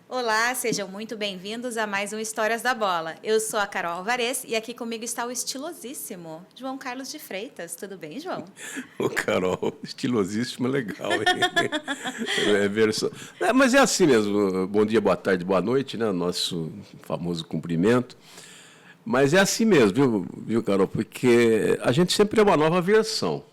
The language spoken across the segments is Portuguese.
Olá, sejam muito bem-vindos a mais um Histórias da Bola. Eu sou a Carol Alvarez e aqui comigo está o estilosíssimo João Carlos de Freitas. Tudo bem, João? Ô, Carol, estilosíssimo, legal, hein? Mas é assim mesmo. Bom dia, boa tarde, boa noite, né? Nosso famoso cumprimento. Mas é assim mesmo, viu, Carol? Porque a gente sempre é uma nova versão,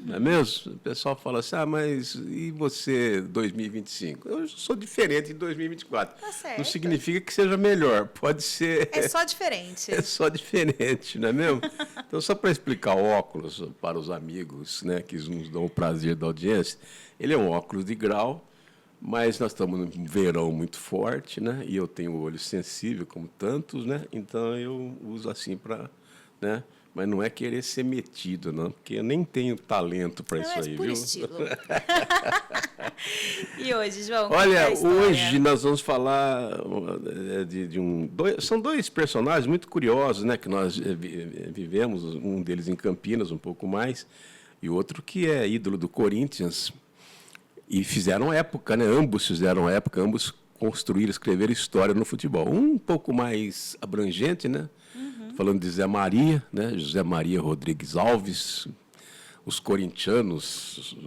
não é mesmo? O pessoal fala assim, mas e você, 2025? Eu sou diferente em 2024. Tá certo. Não significa que seja melhor, pode ser... É só diferente. É só diferente, não é mesmo? Então, só para explicar o óculos para os amigos, né, que nos dão o prazer da audiência, ele é um óculos de grau, mas nós estamos num verão muito forte, né? E eu tenho o olho sensível, como tantos, né? Então eu uso assim para, né? Mas não é querer ser metido, não, porque eu nem tenho talento para isso aí, por viu? estilo. E hoje, João? Olha, hoje nós vamos falar são dois personagens muito curiosos, né? Que nós vivemos, um deles em Campinas, um pouco mais, e outro que é ídolo do Corinthians. E fizeram época, né? Ambos fizeram época, ambos construíram, escreveram história no futebol. Um pouco mais abrangente, né? Falando de Zé Maria, né? José Maria Rodrigues Alves. Os corintianos,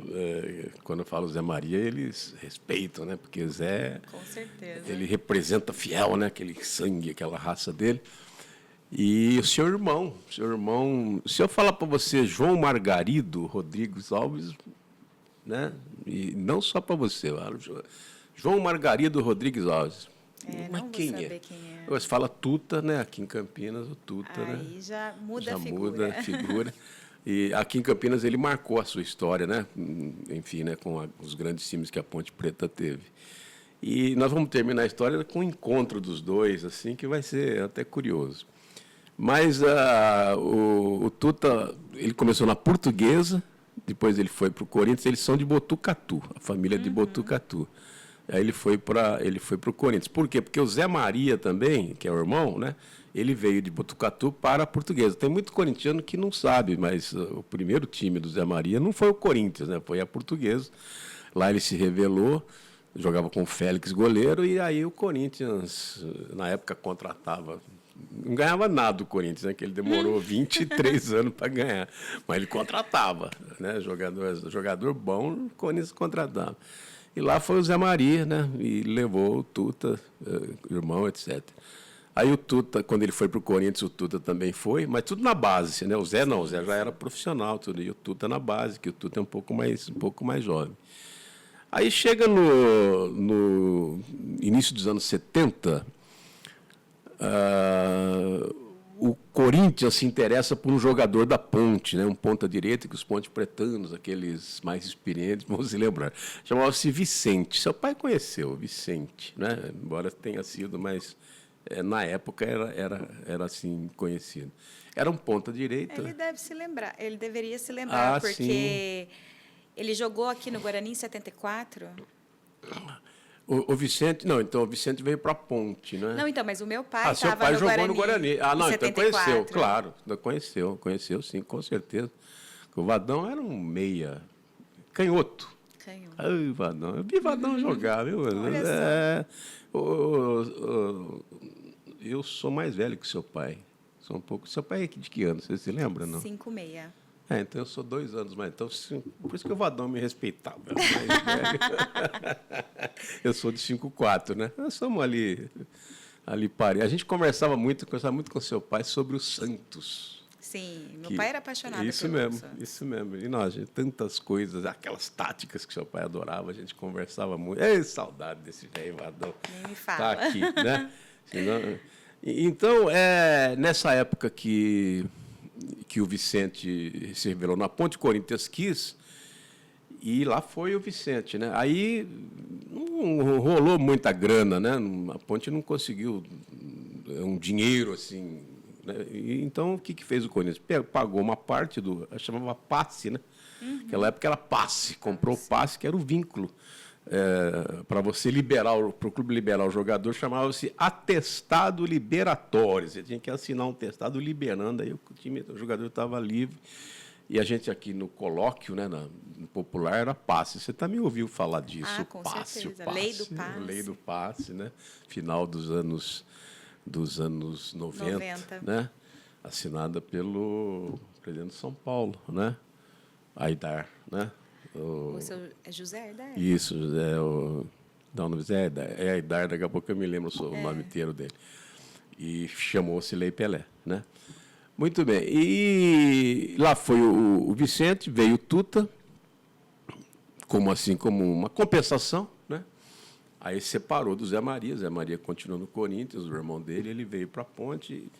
quando eu falo Zé Maria, eles respeitam, né? Porque Zé, com certeza, ele representa fiel, né? Aquele sangue, aquela raça dele. E o seu irmão, se eu falar para você João Margarido Rodrigues Alves, né? E não só para você, João Margarido Rodrigues Alves. Mas quem é? Você fala Tuta, né? Aqui em Campinas, o Tuta, aí, né? Já muda a figura. E aqui em Campinas ele marcou a sua história, né? Enfim, né? Com os grandes times que a Ponte Preta teve. E nós vamos terminar a história com o encontro dos dois, assim, que vai ser até curioso. Mas o Tuta, ele começou na Portuguesa, depois ele foi para o Corinthians. Eles são de Botucatu, a família de Botucatu. Aí ele foi para o Corinthians. Por quê? Porque o Zé Maria também, que é o irmão, né? Ele veio de Botucatu para a Portuguesa. Tem muito corintiano que não sabe, mas o primeiro time do Zé Maria não foi o Corinthians, né? Foi a Portuguesa. Lá ele se revelou, jogava com o Félix goleiro, e aí o Corinthians, na época, contratava. Não ganhava nada o Corinthians, né? Que ele demorou 23 anos para ganhar. Mas ele contratava, né? Jogador bom, o Corinthians contratava. E lá foi o Zé Maria, né? E levou o Tuta, irmão, etc. Aí o Tuta, quando ele foi para o Corinthians, o Tuta também foi, mas tudo na base, né? O Zé não, o Zé já era profissional, tudo, e o Tuta na base, que o Tuta é um pouco mais jovem. Aí chega no início dos anos 70, o Corinthians se interessa por um jogador da Ponte, né? Um ponta-direita, que os ponte-pretanos, aqueles mais experientes, vão se lembrar. Chamava-se Vicente. Seu pai conheceu Vicente, né? Embora tenha sido, mas na época era assim conhecido. Era um ponta-direita. Ele deve se lembrar, ele deveria se lembrar, porque sim. Ele jogou aqui no Guarani em 74. O Vicente, não, então o Vicente veio para a Ponte, né? Não, então, mas o meu pai estava seu pai no jogou Guarani no Guarani. Não, então 74. conheceu, claro. Conheceu, sim, com certeza. O Vadão era um meia canhoto. Ai, Vadão. Eu vi Vadão jogar, viu? Olha só. Eu sou mais velho que seu pai. Sou um pouco. Seu pai é de que ano? Você se lembra, não? 56. Então eu sou 2 anos mais. Então, por isso que o Vadão me respeitava. Mais velho. Eu sou de 54, né? Nós somos ali parei. A gente conversava muito com seu pai sobre o Santos. Sim, meu pai era apaixonado isso pelo mesmo, Santos. Isso mesmo. E nós, tantas coisas, aquelas táticas que seu pai adorava, a gente conversava muito. Ei, saudade desse velho Vadão. Nem me fala. Tá aqui, né? Então, nessa época que o Vicente se revelou na Ponte, Corinthians quis, e lá foi o Vicente, né? Aí não rolou muita grana, né? A Ponte não conseguiu um dinheiro assim, né? Então o que fez o Corinthians? Pagou uma parte chamava passe, né? Naquela época era passe, comprou o passe, que era o vínculo. Para você para o clube liberar o jogador, chamava-se atestado liberatório. Você tinha que assinar um atestado liberando, aí o jogador estava livre. E a gente aqui no colóquio, né, no popular era passe. Você também ouviu falar disso? Ah, com passe, certeza. passe, Lei do passe. Lei do passe, né? Final dos anos 90, né? Assinada pelo presidente de São Paulo, né? Aidar, né? O seu é José Aidar? Isso, não, não é Aidar, daqui a pouco eu me lembro o nome inteiro dele. E chamou-se Lei Pelé, né? Muito bem. E lá foi o Vicente, veio o Tuta, como uma compensação, né? Aí separou do Zé Maria continuou no Corinthians, o irmão dele, ele veio para a Ponte,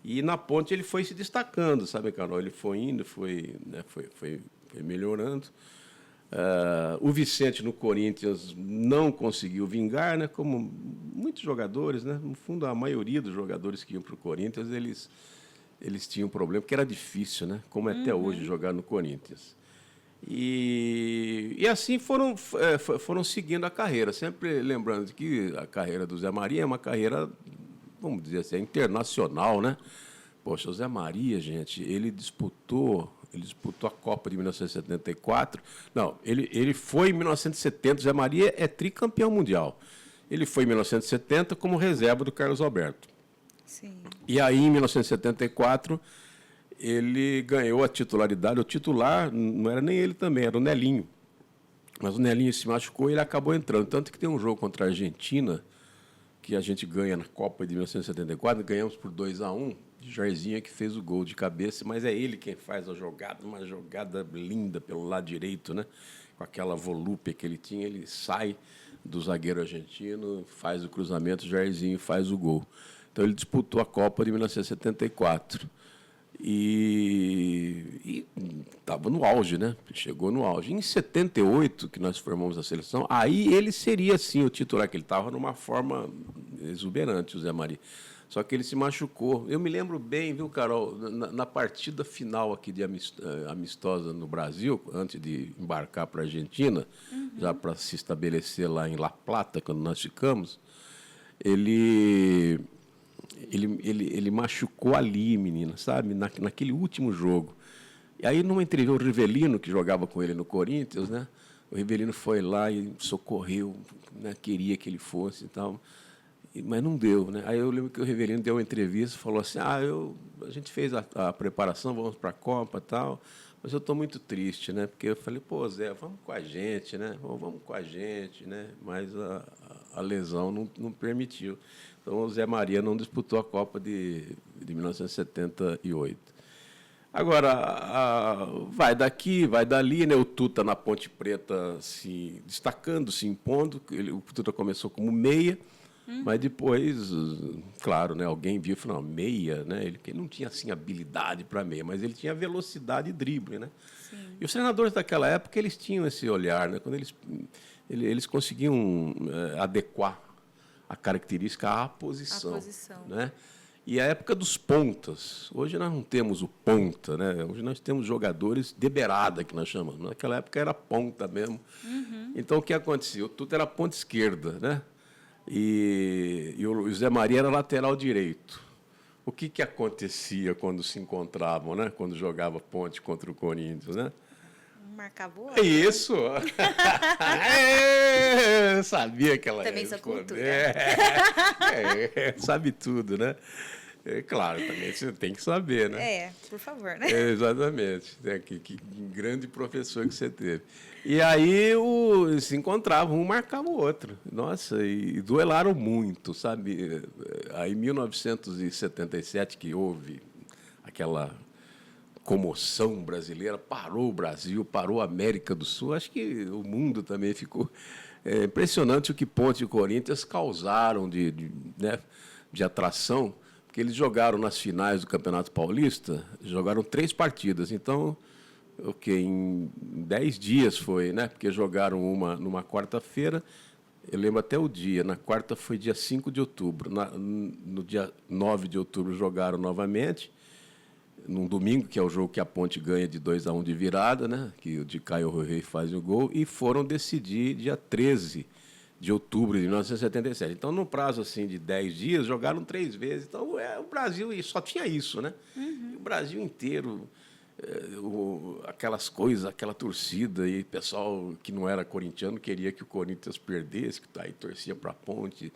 e na Ponte ele foi se destacando, sabe, Carol? Ele foi indo, foi melhorando. O Vicente no Corinthians não conseguiu vingar, né? Como muitos jogadores, né? No fundo, a maioria dos jogadores que iam para o Corinthians, eles tinham um problema, porque era difícil, né? Como é até hoje jogar no Corinthians. E assim foram seguindo a carreira, sempre lembrando que a carreira do Zé Maria é uma carreira, vamos dizer assim, internacional, né? Poxa, o Zé Maria, gente, ele disputou a Copa de 1974. Não, ele foi em 1970. O Zé Maria é tricampeão mundial. Ele foi em 1970 como reserva do Carlos Alberto. Sim. E aí, em 1974, ele ganhou a titularidade. O titular não era nem ele também, era o Nelinho. Mas o Nelinho se machucou e ele acabou entrando. Tanto que tem um jogo contra a Argentina, que a gente ganha na Copa de 1974, ganhamos por 2-1, Jairzinho que fez o gol de cabeça, mas é ele quem faz a jogada, uma jogada linda pelo lado direito, né? Com aquela volúpia que ele tinha, ele sai do zagueiro argentino, faz o cruzamento, Jairzinho faz o gol. Então, ele disputou a Copa de 1974. E estava no auge, né? Chegou no auge. Em 78, que nós formamos a seleção, aí ele seria, sim, o titular, que ele estava numa forma exuberante, o Zé Maria. Só que ele se machucou. Eu me lembro bem, viu, Carol, na partida final aqui de amistosa no Brasil, antes de embarcar para a Argentina, já para se estabelecer lá em La Plata, quando nós ficamos, ele machucou ali, menina, sabe? Naquele último jogo. E aí, numa entrevista, o Rivelino, que jogava com ele no Corinthians, né? O Rivelino foi lá e socorreu, né? Queria que ele fosse e tal, mas não deu, né? Aí eu lembro que o Rivelino deu uma entrevista e falou assim, a gente fez a preparação, vamos para a Copa e tal, mas eu estou muito triste, né? Porque eu falei, pô, Zé, vamos com a gente, né? Vamos com a gente, né? Mas a lesão não permitiu. Então, o Zé Maria não disputou a Copa de 1978. Agora, vai daqui, vai dali, né? O Tuta na Ponte Preta se destacando, se impondo. O Tuta começou como meia, mas depois, claro, né? Alguém viu e falou, não, meia, né? Ele não tinha assim, habilidade para meia, mas ele tinha velocidade e drible, né? Sim. E os treinadores daquela época, eles tinham esse olhar, né? Quando eles conseguiam adequar a característica à posição. Né? E a época dos pontas. Hoje nós não temos o ponta, né? Hoje nós temos jogadores de beirada, que nós chamamos. Naquela época era ponta mesmo. Então, o que acontecia? O Tuta era ponta esquerda, né? E o Zé Maria era lateral direito. O que acontecia quando se encontravam, né? Quando jogava ponte contra o Corinthians, né? Marcava o outro. Isso! Sabia que ela também sou cultura. Sabe tudo, né? Claro, também você tem que saber, né? Por favor, né? Exatamente. Que grande professor que você teve. E aí se encontravam, um marcava o outro. Nossa, e duelaram muito, sabe? Aí, em 1977, que houve aquela comoção brasileira, parou o Brasil, parou a América do Sul. Acho que o mundo também ficou impressionante o que Ponte e Corinthians causaram de atração, porque eles jogaram nas finais do Campeonato Paulista, jogaram 3 partidas. Então, em 10 dias foi, né? Porque jogaram uma numa quarta-feira, eu lembro até o dia, na quarta foi dia 5 de outubro, no dia 9 de outubro jogaram novamente, num domingo, que é o jogo que a Ponte ganha de 2-1 de virada, né? Que o de Caio Rui faz o gol, e foram decidir dia 13 de outubro de 1977. Então, num prazo assim, de 10 dias, jogaram 3 vezes. Então, o Brasil só tinha isso, né? E o Brasil inteiro aquelas coisas, aquela torcida, e pessoal que não era corintiano queria que o Corinthians perdesse, que aí torcia para a Ponte.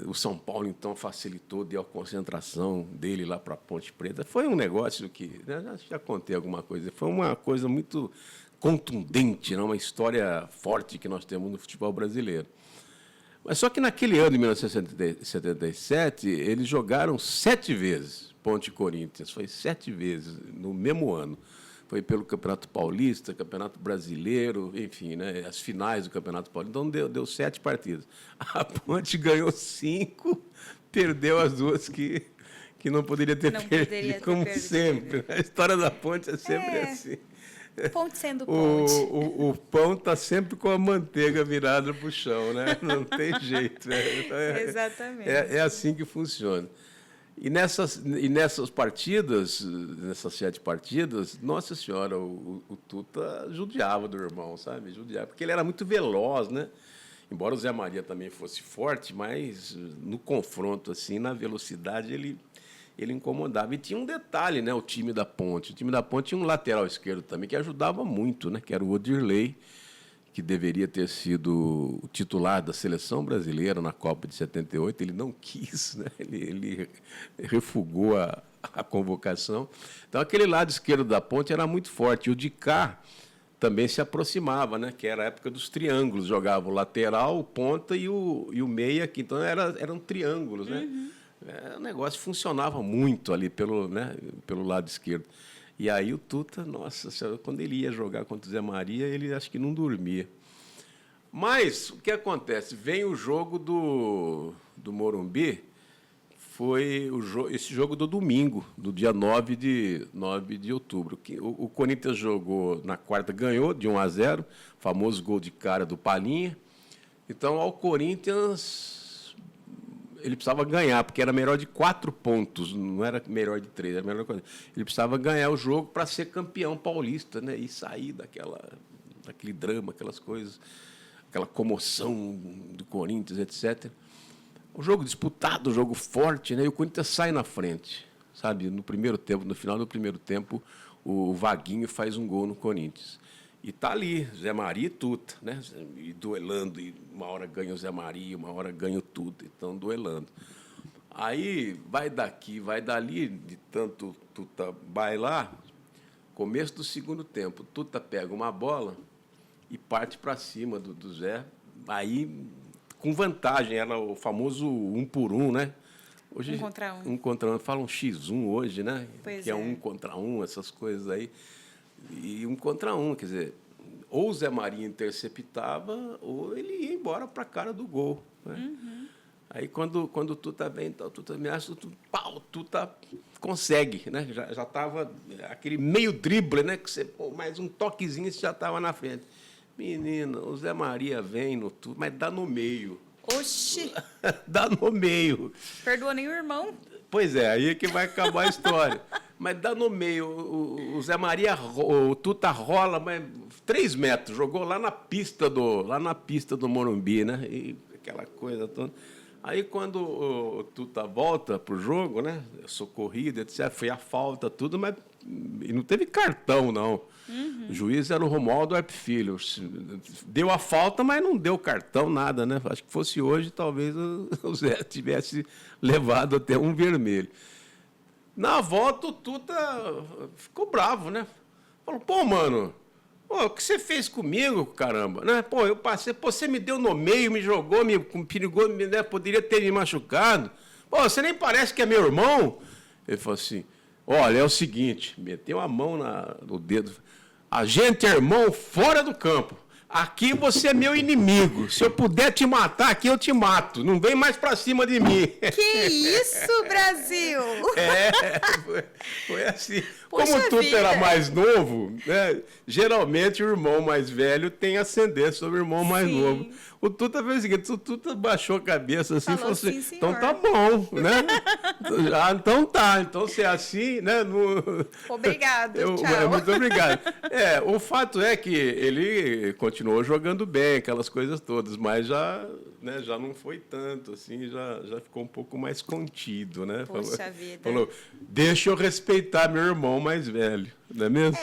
O São Paulo, então, facilitou, deu a concentração dele lá para a Ponte Preta. Foi um negócio que, né, já contei alguma coisa, foi uma coisa muito contundente, né, uma história forte que nós temos no futebol brasileiro. Mas só que naquele ano, de 1977, eles jogaram 7 vezes. Ponte e Corinthians, foi 7 vezes no mesmo ano. Foi pelo Campeonato Paulista, Campeonato Brasileiro, enfim, né, as finais do Campeonato Paulista. Então, deu 7 partidas. A Ponte ganhou 5, perdeu as 2 que não poderia ter perdido, como sempre. A história da Ponte é sempre assim. Ponte sendo ponte. O pão está sempre com a manteiga virada para o chão, né? Não tem jeito. Exatamente. É assim que funciona. E nessas partidas, nessas 7 partidas, Nossa Senhora, o Tuta judiava do irmão, sabe? Judiava, porque ele era muito veloz, né? Embora o Zé Maria também fosse forte, mas no confronto, assim, na velocidade, ele incomodava. E tinha um detalhe, né? O time da Ponte. O time da Ponte tinha um lateral esquerdo também que ajudava muito, né? Que era o Odirley, que deveria ter sido o titular da seleção brasileira na Copa de 78, ele não quis, né? Ele refugou a convocação. Então, aquele lado esquerdo da Ponte era muito forte. E o de cá também se aproximava, né? Que era a época dos triângulos. Jogava o lateral, o ponta e o meia, que então eram triângulos, né? O negócio funcionava muito ali pelo lado esquerdo. E aí o Tuta, nossa senhora, quando ele ia jogar contra o Zé Maria, ele acho que não dormia. Mas o que acontece? Vem o jogo do Morumbi, foi esse jogo do domingo, do dia 9 de outubro. O Corinthians jogou na quarta, ganhou de 1-0, famoso gol de cara do Palinha. Então, ao Corinthians, ele precisava ganhar, porque era melhor de 4 pontos, não era melhor de 3, era melhor coisa. Ele precisava ganhar o jogo para ser campeão paulista, né? E sair daquele drama, aquelas coisas, aquela comoção do Corinthians, etc. O jogo disputado, o jogo forte, né? E o Corinthians sai na frente, sabe? No final do primeiro tempo, o Vaguinho faz um gol no Corinthians. E está ali, Zé Maria e Tuta, né? E duelando, e uma hora ganha o Zé Maria, uma hora ganha o Tuta, então duelando. Aí vai daqui, vai dali, de tanto Tuta bailar, começo do segundo tempo, Tuta pega uma bola e parte para cima do Zé, aí com vantagem, era o famoso 1 por 1, né? Hoje, 1 contra 1. 1 contra 1, falam X1 hoje, né? Pois que é 1 contra 1, essas coisas aí. E 1 contra 1, quer dizer, ou o Zé Maria interceptava, ou ele ia embora para a cara do gol, né? Aí, quando o Tuta vem, então, o Tuta me acha, o Tuta consegue, né? Já estava aquele meio drible, né? Que você, mais um toquezinho, você já estava na frente. Menina, o Zé Maria vem no Tuta, mas dá no meio. Oxi! Dá no meio. Perdoa nem o irmão. Pois é, aí é que vai acabar a história. Mas dá no meio. O Zé Maria, o Tuta rola, mas 3 metros, jogou lá na pista do Morumbi, né? E aquela coisa toda. Aí, quando o Tuta volta para o jogo, né? Socorrido, etc., foi a falta, tudo, mas e não teve cartão, não. O juiz era o Romualdo Arp Filho. Deu a falta, mas não deu cartão, nada, né? Acho que fosse hoje, talvez o Zé tivesse levado até um vermelho. Na volta, o Tuta ficou bravo, né? Falou, pô, mano, o que você fez comigo, caramba? Né? Pô, eu passei, você me deu no meio, me jogou, me perigou, né? Poderia ter me machucado. Pô, você nem parece que é meu irmão. Ele falou assim, olha, é o seguinte, meteu a mão no dedo. A gente é irmão fora do campo. Aqui você é meu inimigo. Se eu puder te matar, aqui eu te mato. Não vem mais pra cima de mim. Que isso, Brasil! Foi assim. Poxa Como o Tuta vida. era mais novo, né, geralmente o irmão mais velho tem ascendência sobre o irmão mais Sim. novo. O Tuta fez o seguinte, o Tuta baixou a cabeça assim e falou assim, "Sim, então senhor." tá bom, né? Então tá, então se é assim, né? Obrigado, tchau. Muito obrigado. O fato é que ele continuou jogando bem, aquelas coisas todas, mas já né, já não foi tanto, assim, já ficou um pouco mais contido, né? Puxa vida. Falou, deixa eu respeitar meu irmão mais velho, não é mesmo?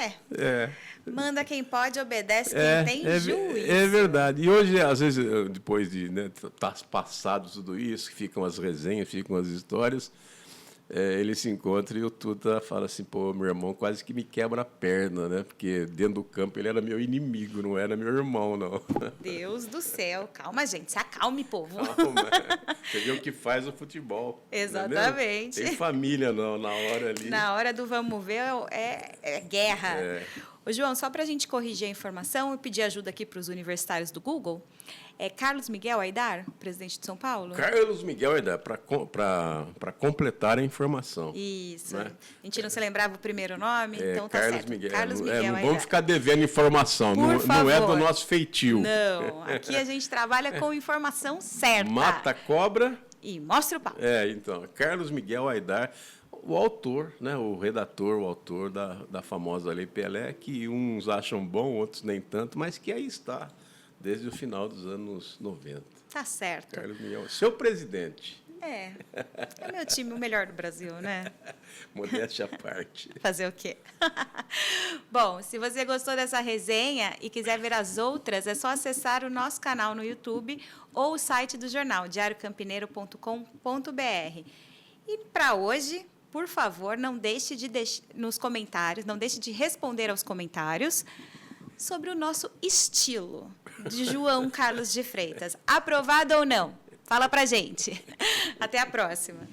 Manda quem pode, obedece quem tem juízo. É verdade. E hoje, às vezes, depois de tá passado tudo isso, ficam as resenhas, ficam as histórias, ele se encontra e o Tuta fala assim, pô, meu irmão quase que me quebra a perna, né? Porque dentro do campo ele era meu inimigo, não era meu irmão, não. Deus do céu. Calma, gente. Se acalme, povo. Calma. Você viu o que faz o futebol. Exatamente. Tem família, não, na hora ali. Na hora do vamos ver, é guerra. Ô, João, só para a gente corrigir a informação e pedir ajuda aqui para os universitários do Google, é Carlos Miguel Aidar, presidente de São Paulo? Carlos Miguel Aidar, para completar a informação. Isso. Né? A gente não se lembrava o primeiro nome, então tá Carlos certo. Miguel. Carlos Miguel não Aidar. vamos ficar devendo informação, não é do nosso feitio. Não, aqui a gente trabalha com informação certa. Mata a cobra. E mostra o pau. Então, Carlos Miguel Aidar, o autor, né, o redator, o autor da famosa Lei Pelé, que uns acham bom, outros nem tanto, mas que aí está, desde o final dos anos 90. Tá certo. Carlos Miguel, seu presidente. É meu time, o melhor do Brasil, né? Modéstia à parte. Fazer o quê? Bom, se você gostou dessa resenha e quiser ver as outras, é só acessar o nosso canal no YouTube ou o site do jornal, diariocampineiro.com.br. E para hoje, por favor, não deixe de nos comentários, não deixe de responder aos comentários sobre o nosso estilo de João Carlos de Freitas. Aprovado ou não? Fala pra gente. Até a próxima.